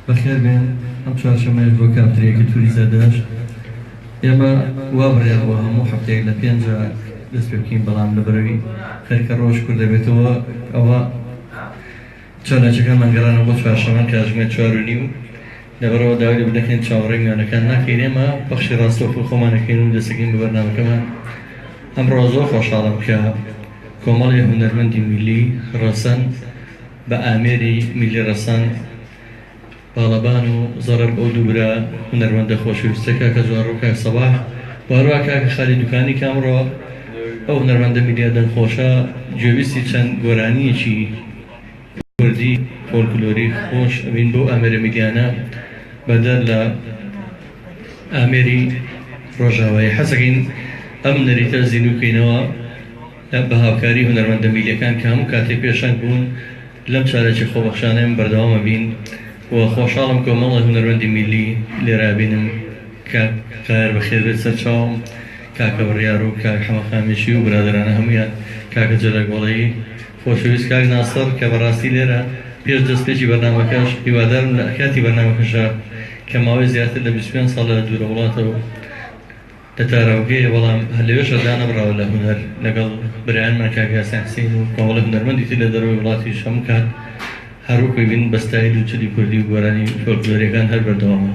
بەخێر بێن ئەم چوارشەمەش بۆ کاپترێکی توری زەردەشت ئێمە وا بڕیاوە هەموو هەفتەیەک لە 5 دەست پێ بکەین بەڵام لەبەرەوەی خەریکە ڕۆژ کوور دەبێتەوە ئەوە چالەنجەکانمان گەڕانە بۆ چوارشەمە کاتژمێر 4:30 لەبەرەوە داوای بدەکەین چاوەڕێی ناکەین ئێمە بەخشی ڕاستەوخۆ خۆمانەکەین و دەستەکەین بە بەرنامەکەمان ئەمڕۆ زۆر خۆشحاڵم کە کۆمەڵی هونەرمەندی میلی ڕەسەن بە ئامێری میلی ڕەسەن باڵەبان و زەڕەر بەو دوورە هونەرمەندە خۆشەویستەکە کە جوانڕوو کاک سەباح وهەروە کاک خالی دوکانی کە ئەمڕۆ ئەو هونەرمەندە میلیە دەنگخۆشە گوێویستی چەند گۆرانیەکی کوردی فۆلکلۆری خۆش ئەبین بۆ ئامێرە میلیانە بەدەر لە ئامێری ڕۆژاوایی حەزەکەین ئەم نەریتە زیینوکەینەوە بە هاوکاری هونەرمەندە میلیەکان کە هەموو کاتێک پێشنگ بوون لەم چارەکی خۆبەخشانەیەم بەردەوامە بین و خۆشحاڵم کۆمەڵە هونەرمەندی میلی لێرا بینم کاکار بەخێر بێت سەر چاوم کاکە بڕیار و کاک حەمەخامێشی و برادرانە هەمویان کاکە جەلەگۆڵەیی خۆشەویست کاک ناسەر کە بەڕاستی لێرە پێش دەستپێکی بەرنامەکەش هیوادارم لە کاتی بەرنامەکەشە کە ماوەی زیاتر لە 25 ساڵ لە دوورە وڵاتەوە لە تاراوگەیە بەڵام هەلێوێشە دانەبراوە لە هونەر لەگەڵ برایانمان کاک یاسین حسین و کۆمەڵە هونەرمەندی تر لە دەرەوەی وڵاتیش هەموو کات هەروەکوی بین بەستایل و چلی کوردی و گۆرانی فۆلکلۆریەکان هەر بەردەوامە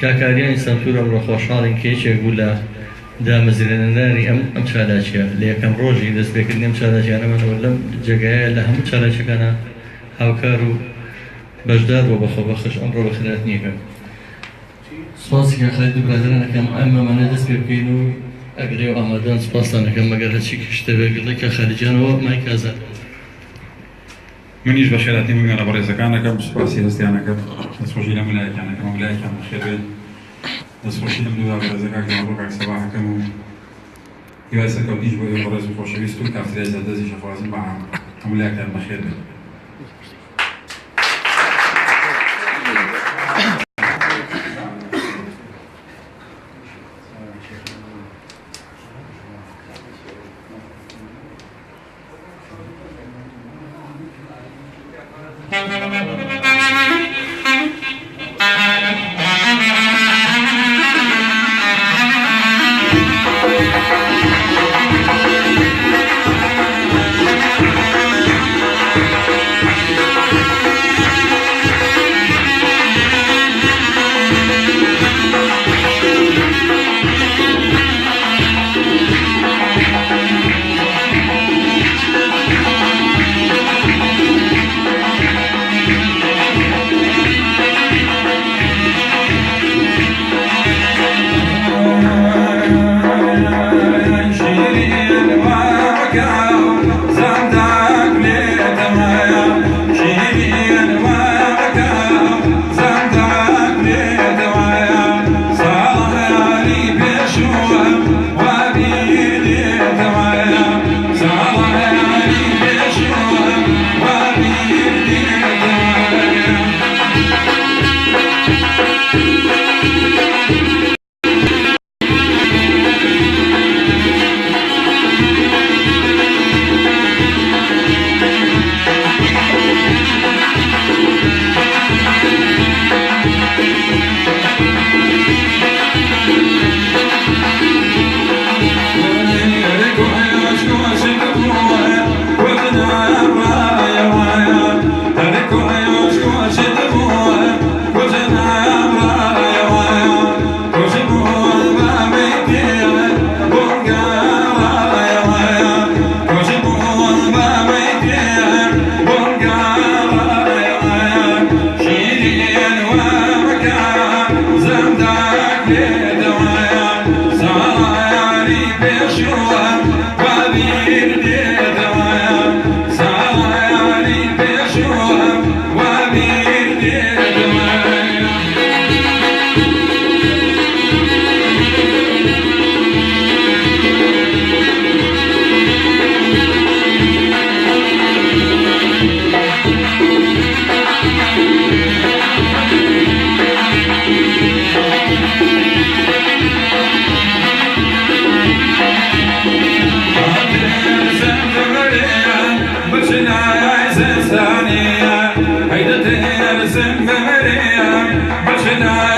کاکاریانی سەنتور ئەمڕۆ خۆشحاڵین کێچێک بوو لە دامەزرێنەدانی ئەم چالاکیە لە یەکەم ڕۆژی دەستپێکردنی ئەم چالاکیانەمانەوە لەم جێگایە لە هەموو چالاکیەکانە هاوکار و بەشدار بۆ بەخۆبەخش ئەمڕۆ بەخێرهاتنیەکەم سپاسی کە خالید و برادرانەکەم ئەمەمانە دەست پێ بکەین و ئەگرێ و ئامادەن سپاسانەکەم مەگەر هەرچی شتە بێگڵی کە خالیجانەوە مایک ئازاد منیش بەخێراتی منگەنە بە ڕێزەکانەکەم سوپاسی هەستیانەکەم دەستخۆشی لە ملایەکانەکەم ملایەکان بەخێر بێت دەستخۆشی لەم دوودا بە ڕێزەکان کاک سەباحەکەم و هیوای سەرکەوتیش بۆ ئێوە بەڕێز و خۆشەویست و کافترای زەردەزی شەفازم بە هەموو بەخێر بێت Haydi teyze No,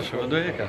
vaše odojeka.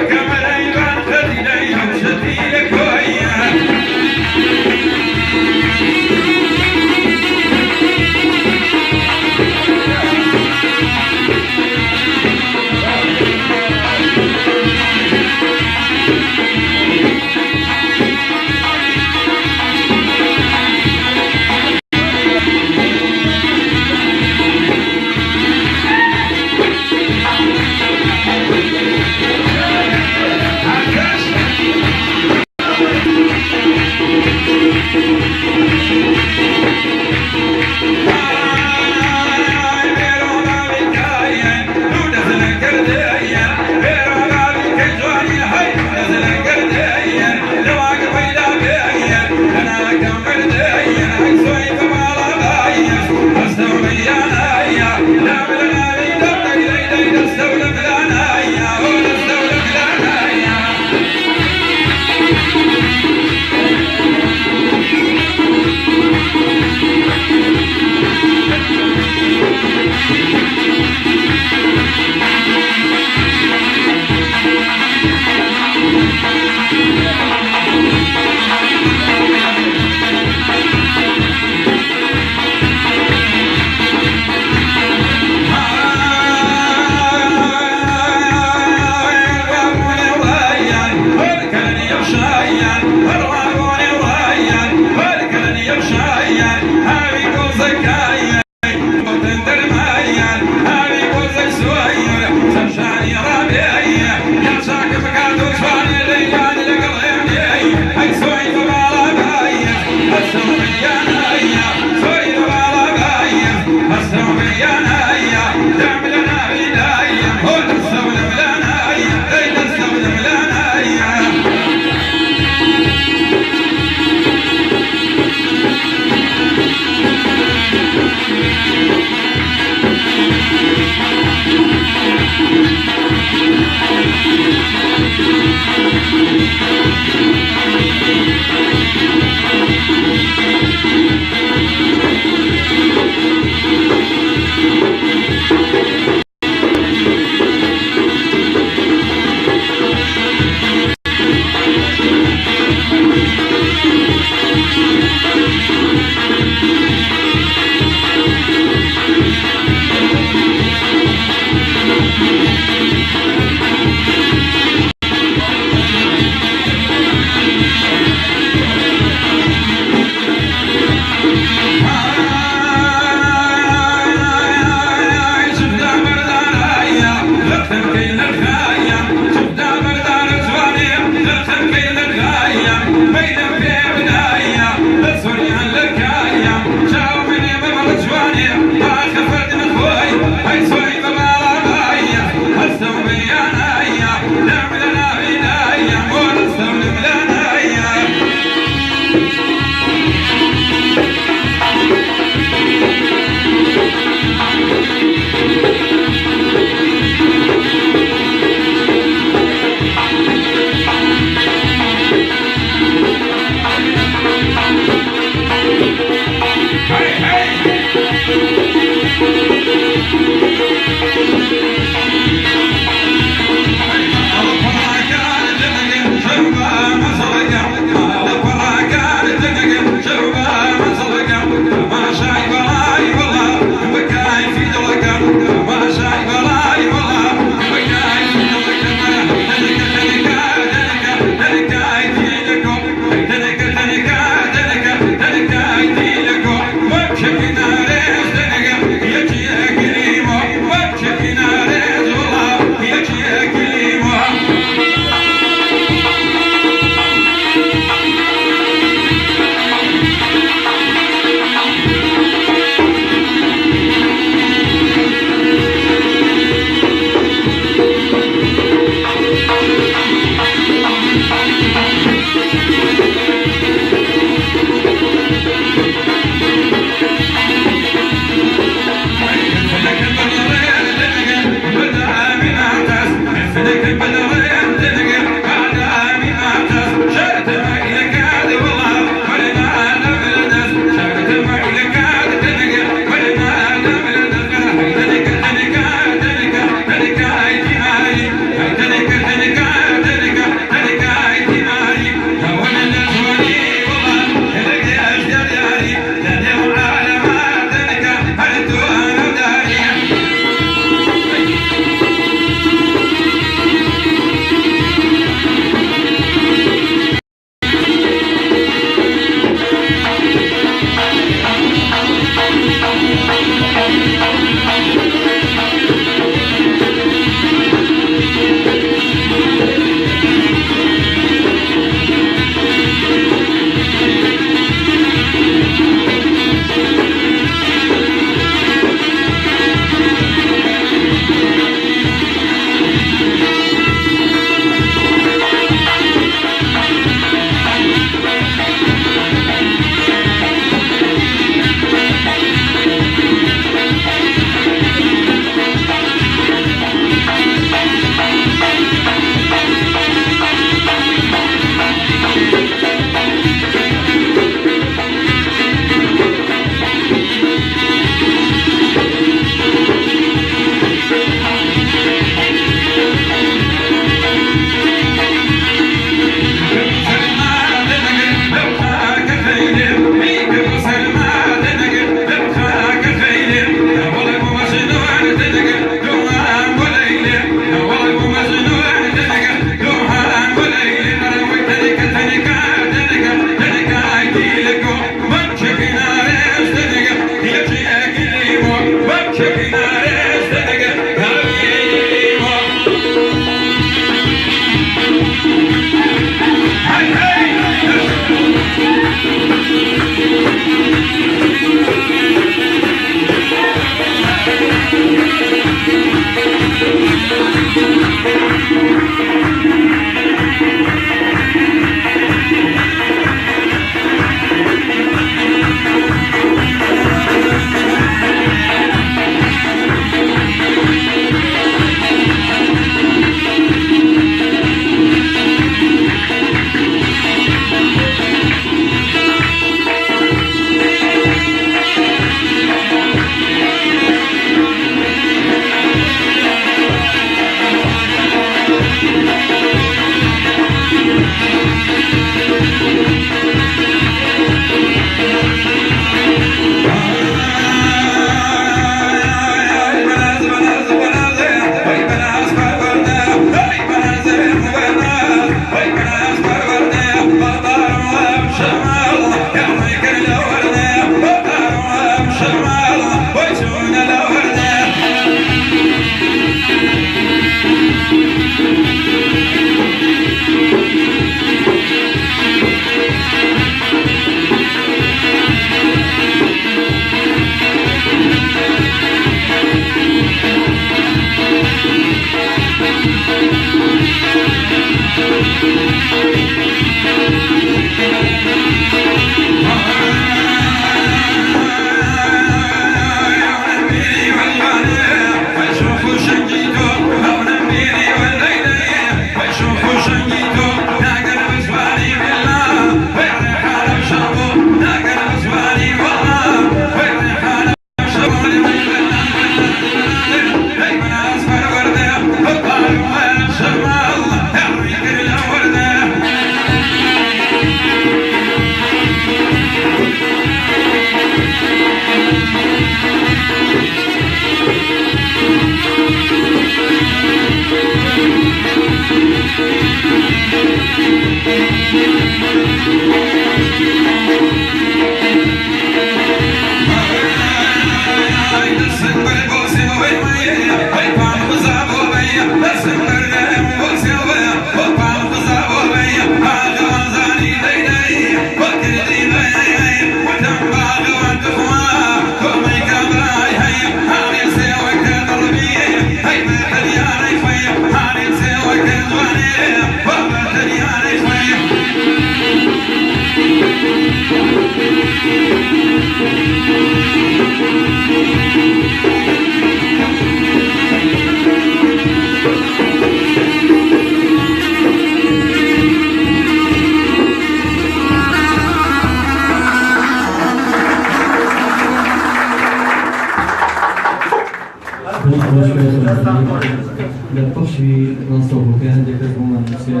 لە پەخشی ڕاستەوخۆکە هەندێک کەس بۆمان نووسێ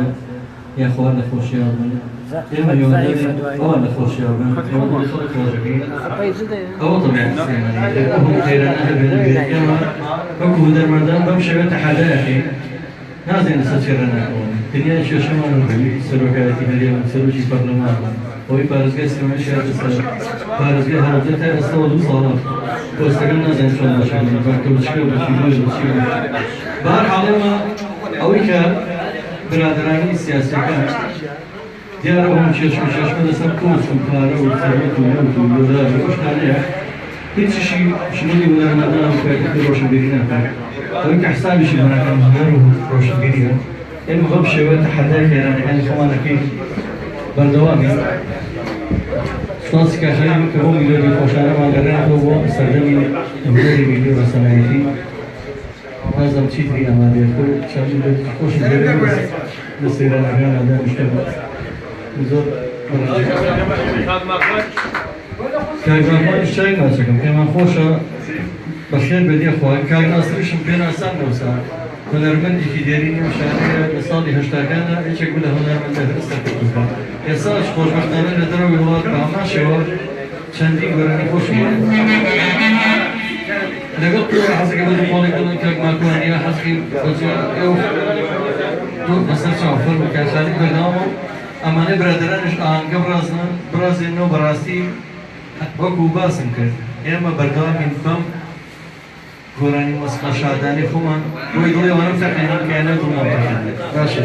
یا خوار لە خۆشییان بن ئێمە ئەوان لە خۆشییان بن خەڵک ڕۆژەکەی ئەوە تەبیعەت ئەوم قەیرانە هەبێت ئێمە وەکو هونەرمەندان بەم شێوە تەحادایەکەی نازانین لەسەر چێ ڕێناکەون دنیای شێشەمان سەرۆکایەتی هەرێمە سەرۆکی پەرلەمان ئەوەی پارێزگای سلێمانی شارەسەر پارێزگای هەڵەبجە تا ئێستاوە 2 ساڵە پۆستەکەم نازانین چۆن باشەکەن بەکەوچکە و بەچی بەهەرحاڵ ئێمە ئەوەی کە برادرانی سیاسیەکان دیارە ئەوم چێشمە لەسەر کۆچ و پارە و سەرەت و نەوت و لۆدار و ئەو شتانەیە هیچیشی شمولی هونەرمەندان و کارکردی ڕۆشنبیری ناکات ئەوەی کە حسابیشی بەناکەن هونەر و ڕۆشنبیریە ئێمە بەم شێوە تەحەدای خێرانەکانی خۆمانەکەی بەردەوامی سپاسی کاخەیان کە بۆ میلۆدی خۆشانەمان گەڕێنەوە بۆ سەردەمی هونەری میلی و ڕەسەنایەتی نازم چیتری ئامادەیە و چەند میلۆدی خۆشی لە سەیرانەکانە دانیشتە زۆر کاگناخوانیش چای ناچەکەم پێمان خۆشە بەخێر بەدێ خۆی کاگ ناسریشم پێ ناسان نەوسا هونەرمەندێکی دێرینی و شارەیە لە ساڵی هەشتاکانە هیچێک لە هونەرمەندە هەستە کردوکە ئێستاش خۆشبەختانە لە دەرەوەی وڵات بە هەماشەوە چەندی گۆرانی خۆشی لەگەڵ پێوە حەزەکە بە دووپۆڵێک دڵن کاگ ماکوانیا حەزی ئێو لەسەر چاوفەر و کارخانەی بەردەوامە ئەمانەی برادرانش ئاهەنگە برازێنەوە بەڕاستی وەکو باسم کرد ئێمە بەردەوامین بەم گۆرانی مۆسیقا شادانی خۆمان بۆی دڵێ وانە تەقینان کەیانە دڵمان پەکەندێت باشە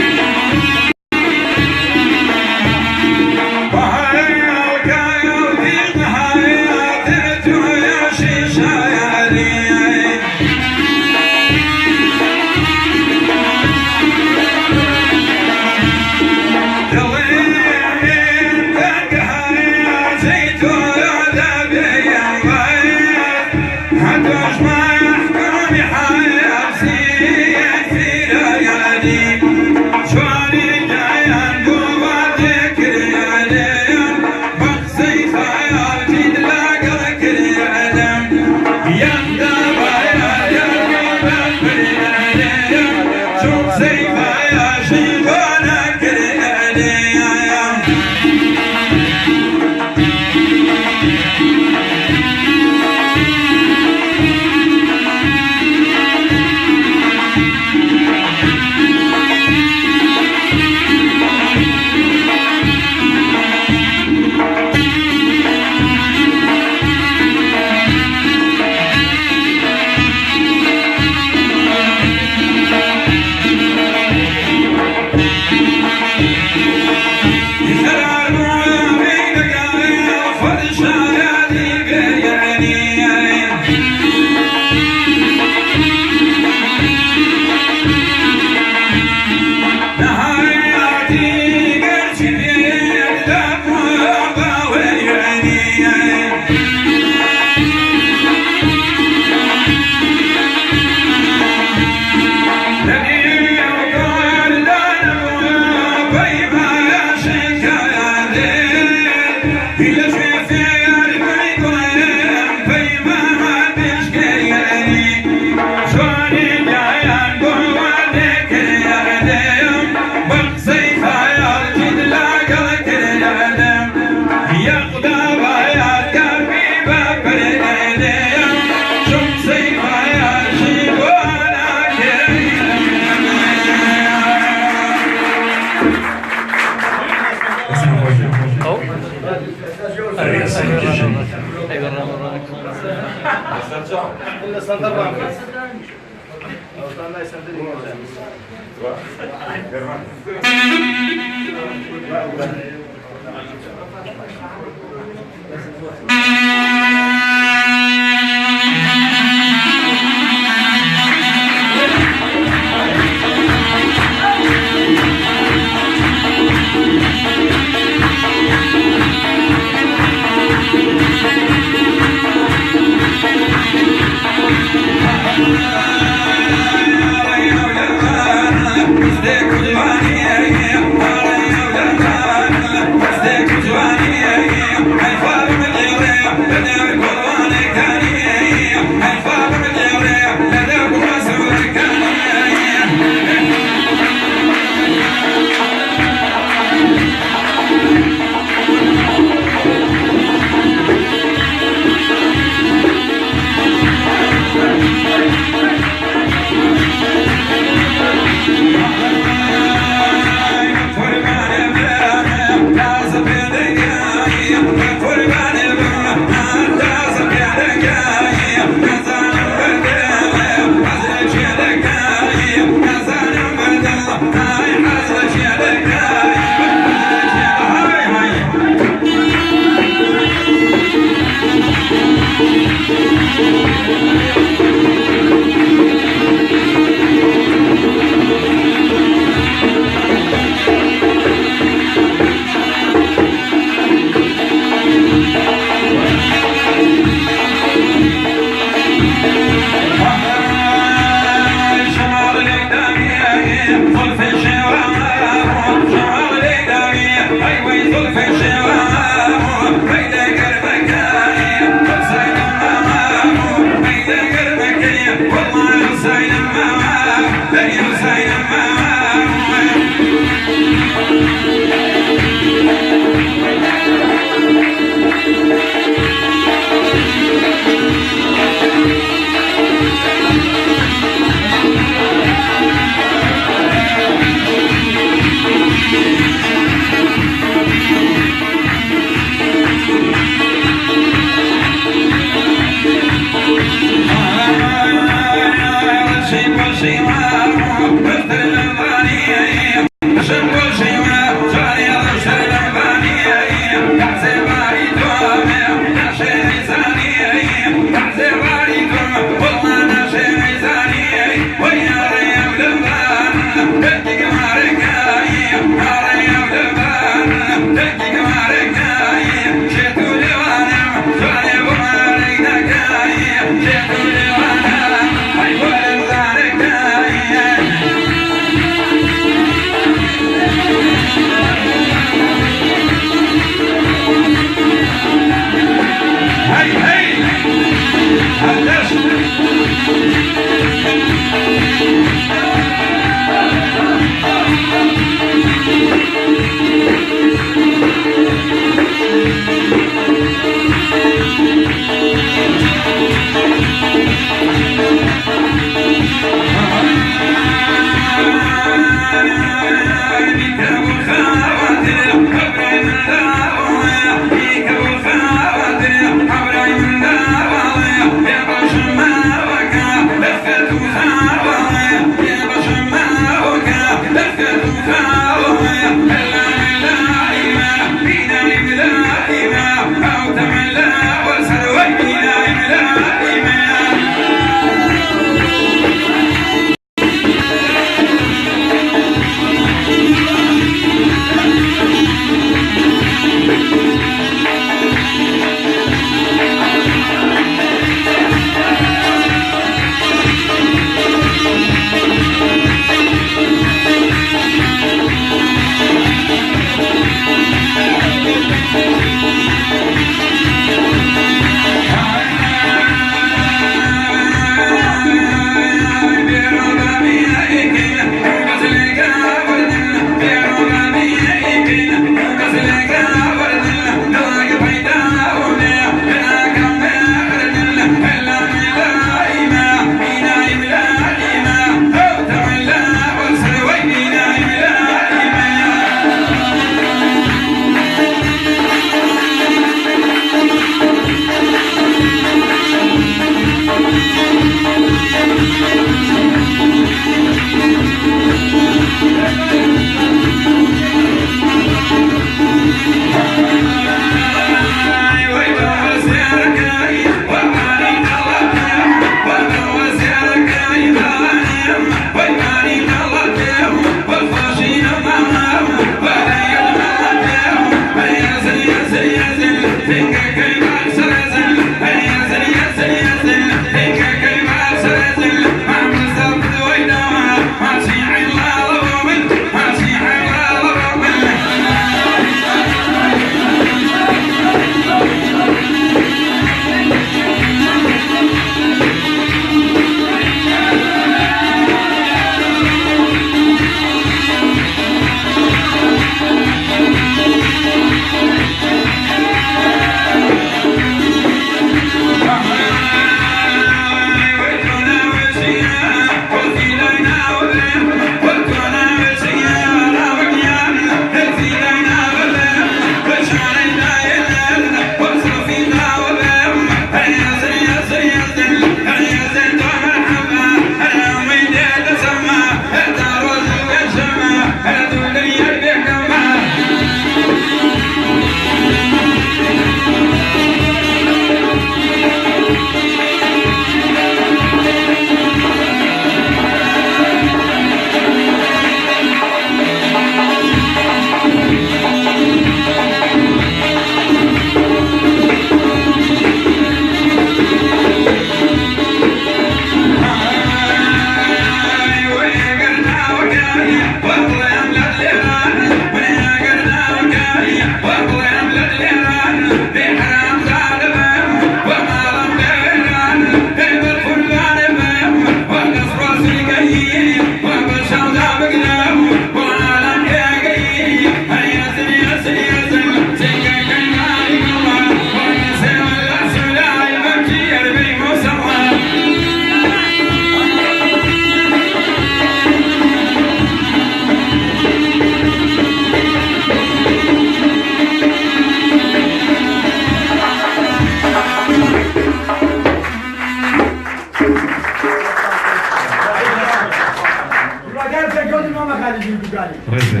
ڕێزێ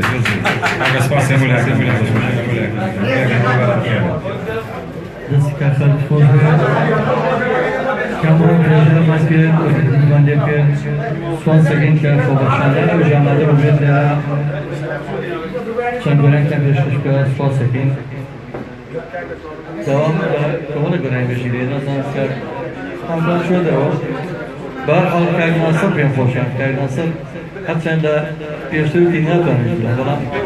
ئەگە سپاسی مولای دەستی کاخەت خۆش کامڕۆ پێژەمان کرد وەکتمان لێ کرد سوان سەگەین کە خۆبەخشانە ئەو ژامادە بێت لە چەند گۆرانکە پێشکەش بکە سوپاسەکەین دەوام کۆمەڵە گۆرانی بێژی لێ نازانم کە ئەمدان شۆدەوە بەهەرحاڵ کاک ناسەر پێم خۆشیان کاک ناسەر هەرچەندە پێشتر وتی ناتوانێت بڵێم بەڵام کاک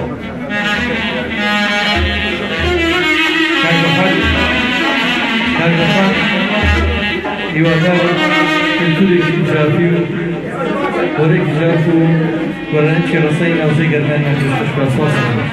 هیوادار کلتورێکی ئیجابی و وەرێکی جاف و گۆرانێکی ڕەسەی ناوچەی گەرمانیان پێشکەش بکە سوپاسەکەین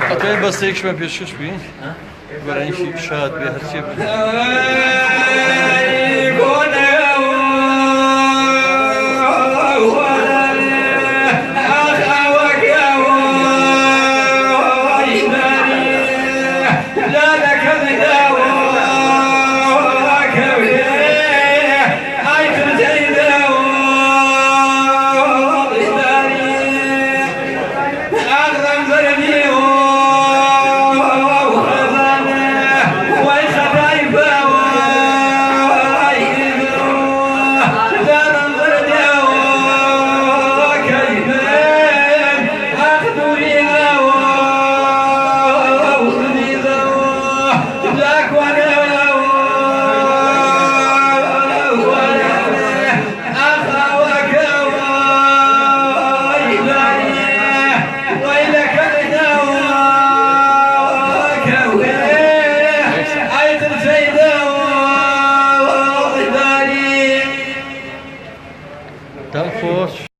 ئەتوانین بەستەیەکشمان پێشکەش بکەین گۆرانیشی شاد بێ هەرچێ